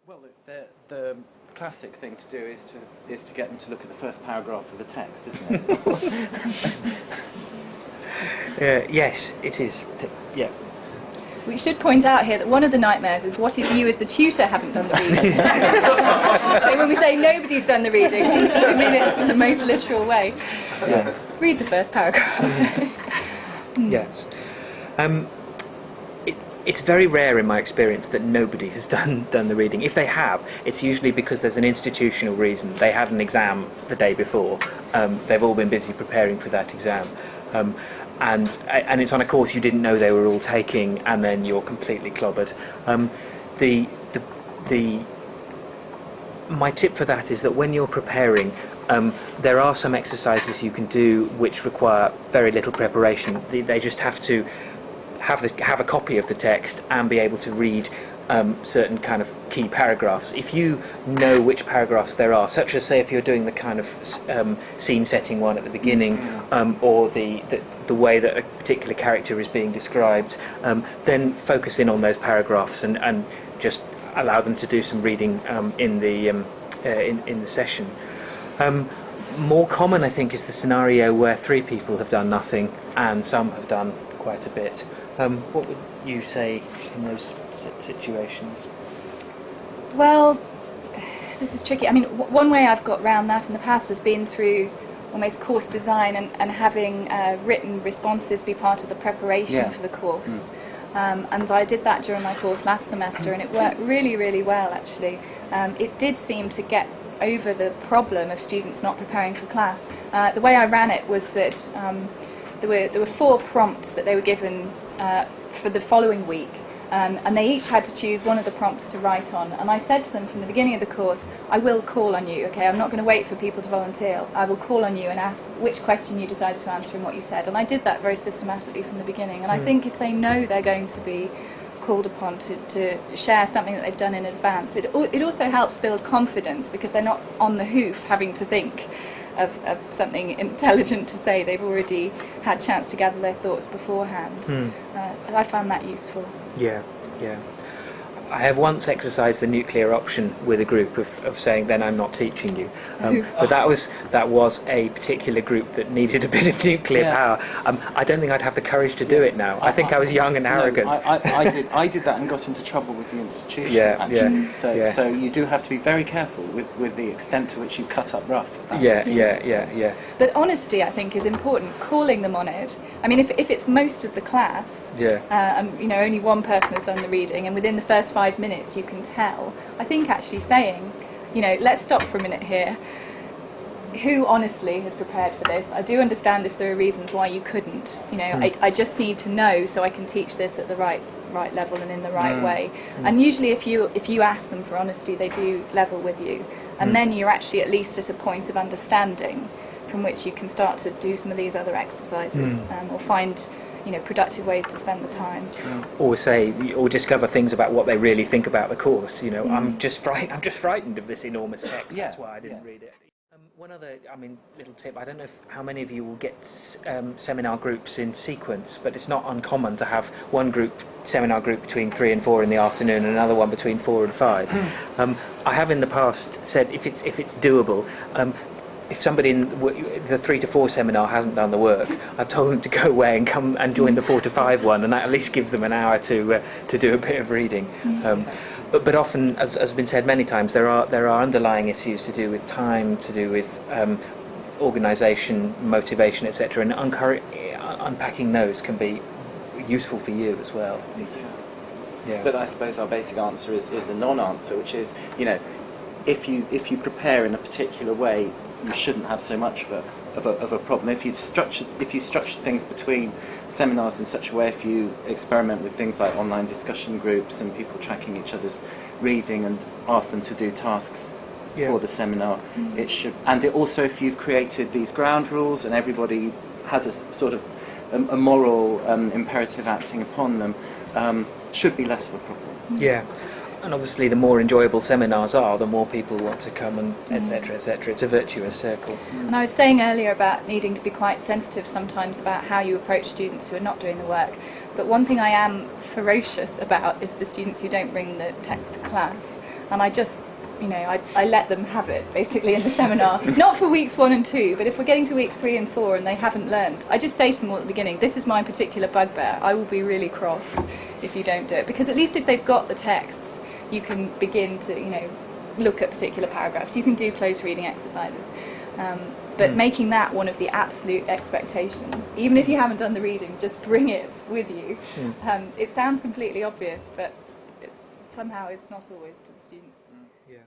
Well, the classic thing to do is to get them to look at the first paragraph of the text, isn't it? Yes, it is. Yeah. We should point out here that one of the nightmares is what if you as the tutor haven't done the reading? So when we say nobody's done the reading, we mean it in the most literal way. Yes. Read the first paragraph. Yes. It's very rare in my experience that nobody has done the reading. If they have, it's usually because there's an institutional reason. They had an exam the day before. They've all been busy preparing for that exam. And it's on a course you didn't know they were all taking, and then you're completely clobbered. My tip for that is that when you're preparing, there are some exercises you can do which require very little preparation. They just have to have a copy of the text and be able to read certain kind of key paragraphs. If you know which paragraphs there are, such as, say, if you're doing the kind of scene setting one at the beginning, or the way that a particular character is being described, then focus in on those paragraphs and just allow them to do some reading in the session. More common, I think, is the scenario where 3 people have done nothing and some have done quite a bit. What would you say in those situations? Well, this is tricky. I mean, one way I've got around that in the past has been through almost course design and having written responses be part of the preparation for the course. And I did that during my course last semester, and it worked really, really well, actually. It did seem to get over the problem of students not preparing for class. The way I ran it was that there were 4 prompts that they were given for the following week, and they each had to choose one of the prompts to write on. And I said to them from the beginning of the course, I will call on you, okay? I'm not going to wait for people to volunteer. I will call on you and ask which question you decided to answer and what you said. And I did that very systematically from the beginning. And I think if they know they're going to be called upon to share something that they've done in advance, it also helps build confidence, because they're not on the hoof having to think of something intelligent to say. They've already had a chance to gather their thoughts beforehand. I found that useful. Yeah. I have once exercised the nuclear option with a group of saying, then I'm not teaching you. But that was a particular group that needed a bit of nuclear power. I don't think I'd have the courage to do it now. I think I was young and arrogant. I did that and got into trouble with the institution. So you do have to be very careful with the extent to which you cut up rough. Yeah. But honesty, I think, is important. Calling them on it. I mean, if it's most of the class, and only one person has done the reading, and within the first 5 minutes you can tell, I think actually saying, let's stop for a minute here. Who honestly has prepared for this? I do understand if there are reasons why you couldn't. I just need to know so I can teach this at the right level and in the right way. And usually if you ask them for honesty, they do level with you, and then you're actually at least at a point of understanding from which you can start to do some of these other exercises, or find productive ways to spend the time. Or discover things about what they really think about the course. I'm just frightened of this enormous text. That's why I didn't read it. One other, little tip. I don't know how many of you will get seminar groups in sequence, but it's not uncommon to have one seminar group between 3 and 4 in the afternoon, and another one between 4 and 5. I have in the past said if it's doable. If somebody in the 3 to 4 seminar hasn't done the work, I've told them to go away and come and join the 4 to 5 one, and that at least gives them an hour to do a bit of reading. But often, as has been said many times, there are underlying issues to do with time, to do with organisation, motivation, etc. And unpacking those can be useful for you as well. Yeah. But I suppose our basic answer is the non-answer, which is if you prepare in a particular way, you shouldn't have so much of a problem. If you structure things between seminars in such a way, if you experiment with things like online discussion groups and people tracking each other's reading and ask them to do tasks for the seminar, it should. And also, if you've created these ground rules and everybody has a sort of a moral imperative acting upon them, should be less of a problem. Yeah. And obviously the more enjoyable seminars are, the more people want to come, and etc., etc. It's a virtuous circle. And I was saying earlier about needing to be quite sensitive sometimes about how you approach students who are not doing the work. But one thing I am ferocious about is the students who don't bring the text to class. and I just, I let them have it basically in the seminar. Not for weeks 1 and 2, but if we're getting to weeks 3 and 4 and they haven't learned, I just say to them all at the beginning, this is my particular bugbear. I will be really cross if you don't do it, because at least if they've got the texts, you can begin to, look at particular paragraphs. You can do close reading exercises. But making that one of the absolute expectations, even if you haven't done the reading, just bring it with you. It sounds completely obvious, but somehow it's not always to the students. Yeah.